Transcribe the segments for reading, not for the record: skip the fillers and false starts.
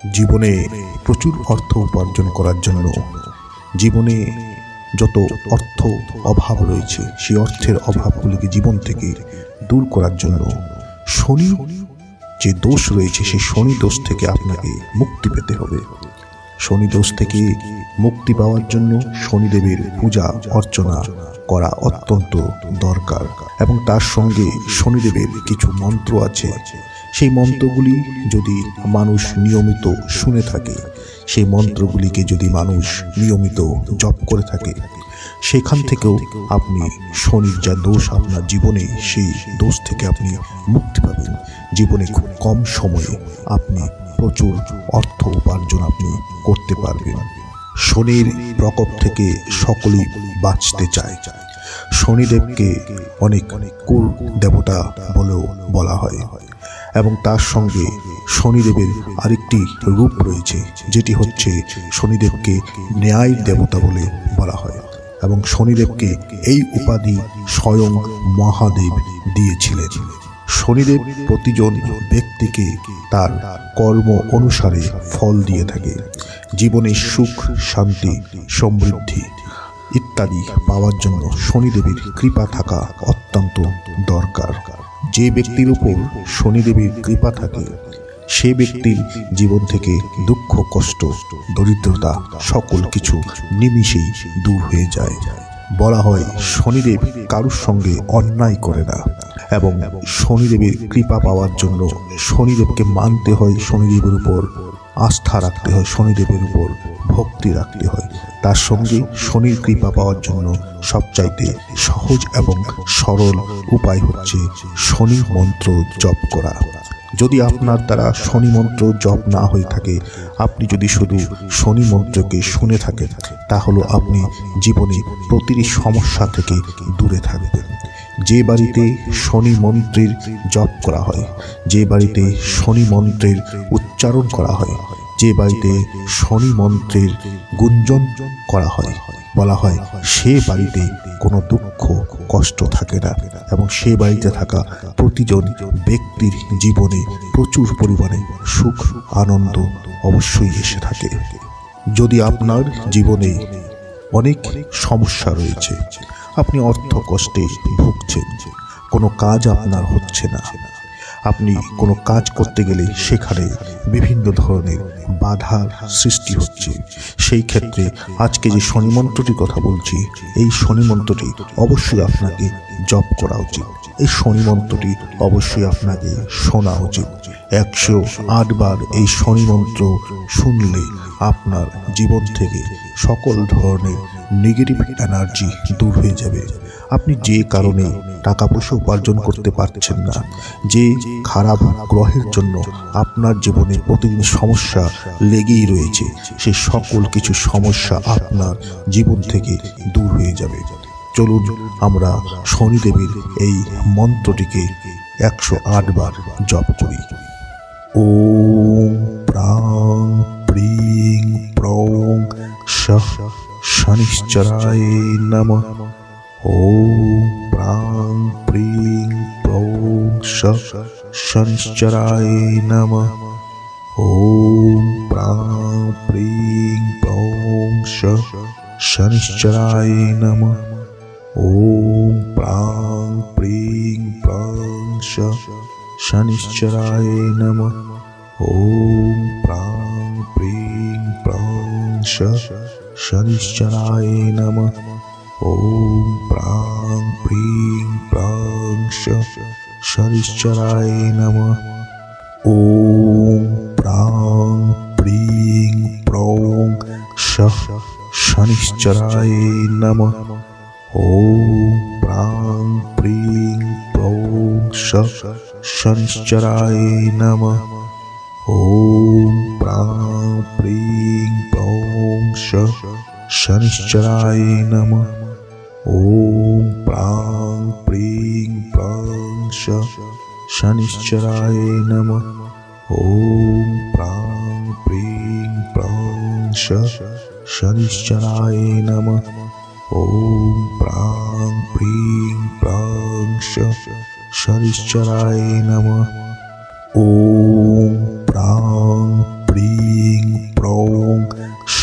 জীবনে প্রচুর অর্থ উপার্জন করার জন্য জীবনে যত অর্থ অভাব রয়েছে সেই অর্থের অভাবগুলিকে জীবন থেকে দূর করার জন্য শনি যে দোষ রয়েছে সেই শনি দোষ থেকে আপনাকে মুক্তি পেতে হবে। শনি দোষ থেকে মুক্তি পাওয়ার জন্য শনিদেবের পূজা অর্চনা করা অত্যন্ত দরকার এবং তার সঙ্গে শনিদেবের কিছু মন্ত্র আছে। সেই মন্ত্রগুলি যদি মানুষ নিয়মিত শুনে থাকে, সেই মন্ত্রগুলিকে যদি মানুষ নিয়মিত জপ করে থাকে, সেখান থেকেও আপনি শনির যা দোষ আপনার জীবনে সেই দোষ থেকে আপনি মুক্তি পাবেন। জীবনে খুব কম সময়ে আপনি প্রচুর অর্থ উপার্জন আপনি করতে পারবেন। শনির প্রকোপ থেকে সকলেই বাঁচতে চায়। শনিদেবকে অনেক কুল দেবতা বলেও বলা হয় এবং তার সঙ্গে শনিদেবের আরেকটি রূপ রয়েছে, যেটি হচ্ছে শনিদেবকে ন্যায় দেবতা বলে বলা হয় এবং শনিদেবকে এই উপাধি স্বয়ং মহাদেব দিয়েছিলেন। শনিদেব প্রতিজন ব্যক্তিকে তার কর্ম অনুসারে ফল দিয়ে থাকে। জীবনে সুখ, শান্তি, সমৃদ্ধি ইত্যাদি পাওয়ার জন্য শনিদেবের কৃপা থাকা অত্যন্ত দরকার। যে ব্যক্তির উপর শনিদেবের কৃপা থাকে সে ব্যক্তির জীবন থেকে দুঃখ, কষ্ট, দরিদ্রতা সকল কিছু নিমিষেই দূর হয়ে যায়। বলা হয় শনিদেব কারুর সঙ্গে অন্যায় করে না এবং শনিদেবের কৃপা পাওয়ার জন্য শনিদেবকে মানতে হয়, শনিদেবের উপর আস্থা রাখতে হয়, শনিদেবের উপর ভক্তি রাখতে হয়। তার সঙ্গে শনির কৃপা পাওয়ার জন্য সবচাইতে সহজ এবং সরল উপায় হচ্ছে শনি মন্ত্র জপ করা। যদি আপনার দ্বারা শনি মন্ত্র জপ না হয়ে থাকে, আপনি যদি শুধু শনি মন্ত্রকে শুনে থাকেন, তাহলে আপনি জীবনে প্রতিটি সমস্যা থেকে দূরে থাকবেন। যে বাড়িতে শনি মন্ত্রের জপ করা হয়, যে বাড়িতে শনি মন্ত্রের উচ্চারণ করা হয়, যে বাড়িতে শনি মন্ত্রের গুঞ্জন করা হয়, বলা হয় সে বাড়িতে কোনো দুঃখ কষ্ট থাকে না এবং সে বাড়িতে থাকা প্রতিজন ব্যক্তির জীবনে প্রচুর পরিমাণে সুখ আনন্দ অবশ্যই এসে থাকে। যদি আপনার জীবনে অনেক সমস্যা রয়েছে, আপনি অর্থ কষ্টে ভুগছেন, কোনো কাজ আপনার হচ্ছে না, আপনি কোনো কাজ করতে গেলে সেখানে বিভিন্ন ধরনের বাধার সৃষ্টি হচ্ছে, সেই ক্ষেত্রে আজকে যে শনি মন্ত্রটির কথা বলছি, এই শনি মন্ত্রটি অবশ্যই আপনাকে জপ করা উচিত। এই শনি মন্ত্রটি অবশ্যই আপনাকে শোনা উচিত। 108 বার এই শনি মন্ত্র শুনলে আপনার জীবন থেকে সকল ধরনের নেগেটিভ এনার্জি দূর হয়ে যাবে। আপনি যে কারণে টাকা পয়সা উপার্জন করতে পারছেন না, যে খারাপ গ্রহের জন্য আপনার জীবনে প্রতিদিন সমস্যা লেগেই রয়েছে, সেই সকল কিছু সমস্যা আপনার জীবন থেকে দূর হয়ে যাবে। চলুন আমরা শনিদেবের এই মন্ত্রটিকে 108 বার জপ করি। ওম প্রাং প্রিং প্রং শঃ শনিশ্চরায় নমঃ। ওম প্রাং প্রিং প্রং শঃ শনিশ্চরায় নমঃ। ওম প্রাং প্রিং প্রং শঃ শনিশ্চরায় নমঃ। ওম প্রাং প্রিং প্রং শঃ শনিশ্চরায় নমঃ। ওম প্রাং প্রিং প্রং শঃ শনিশ্চরায় নমঃ। ওম প্রাং প্রিং প্রং শঃ শনিশ্চরায় নমঃ। ওম প্রাং প্রিং প্রং শঃ শনিশ্চরায় নমঃ। ওম প্রাং প্রিং প্রং শঃ শনিশ্চরায় নমঃ। ওম প্রাং প্রিং প্রং শঃ শনিশ্চরায় নমঃ। ওম প্রাং প্রিং প্রং শঃ শনিশ্চরায় নমঃ। ওম প্রাং প্রিং প্রং শঃ শনিশ্চরায় নমঃ। ওম প্রাং প্রিং প্রং শঃ শনিশ্চরায় নমঃ। ওম প্রাং প্রিং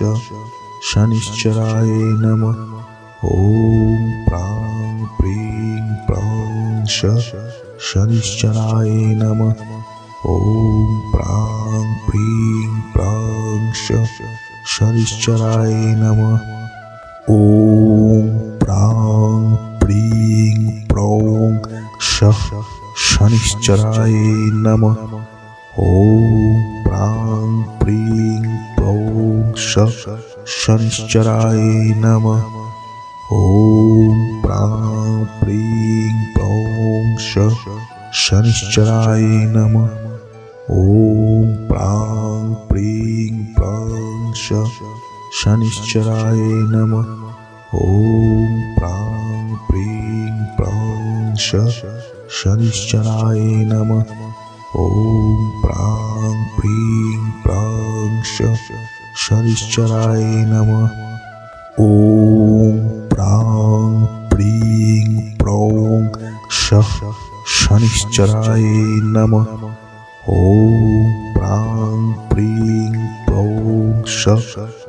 शनिश्चराय नमः। ॐ प्रां प्रीं प्रौं शनिश्चराय नमः। ॐ प्रां प्रीं प्रौं शनिश्चराय नमः। ॐ प्रां प्रीं प्रौं शनिश्चराय नमः। ॐ प्रां प्रीं प्रौं शनिश्चराय नमः। ॐ प्रां प्रीं प्रौं शनिश्चराय नमः। ॐ प्रां प्रीं प्रौं शनिश्चराय नमः। ॐ प्रां प्रीं प्रौं शनिश्चराय नमः। ॐ प्रां प्रीं प्रौं शनिश्चराय नमः। ॐ प्रां प्रीं प्रौं शनिश्चराय नमः। ॐ प्रां प्रीं प्रौं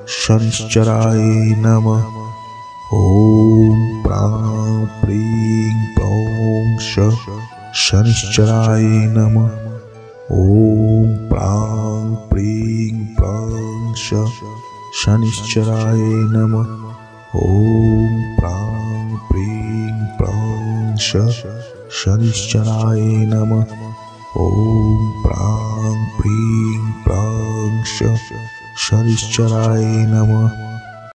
शनिश्चराय नमः। ॐ प्रां प्रीं प्रौं शनिश्चराय नमः। ॐ प्रां प्रीं प्रौं शनिश्चराय नमः। ॐ प्रां प्रीं प्रौं शनिश्चराय नमः। ॐ प्रां प्रीं प्रौं शनिश्चराय नमः।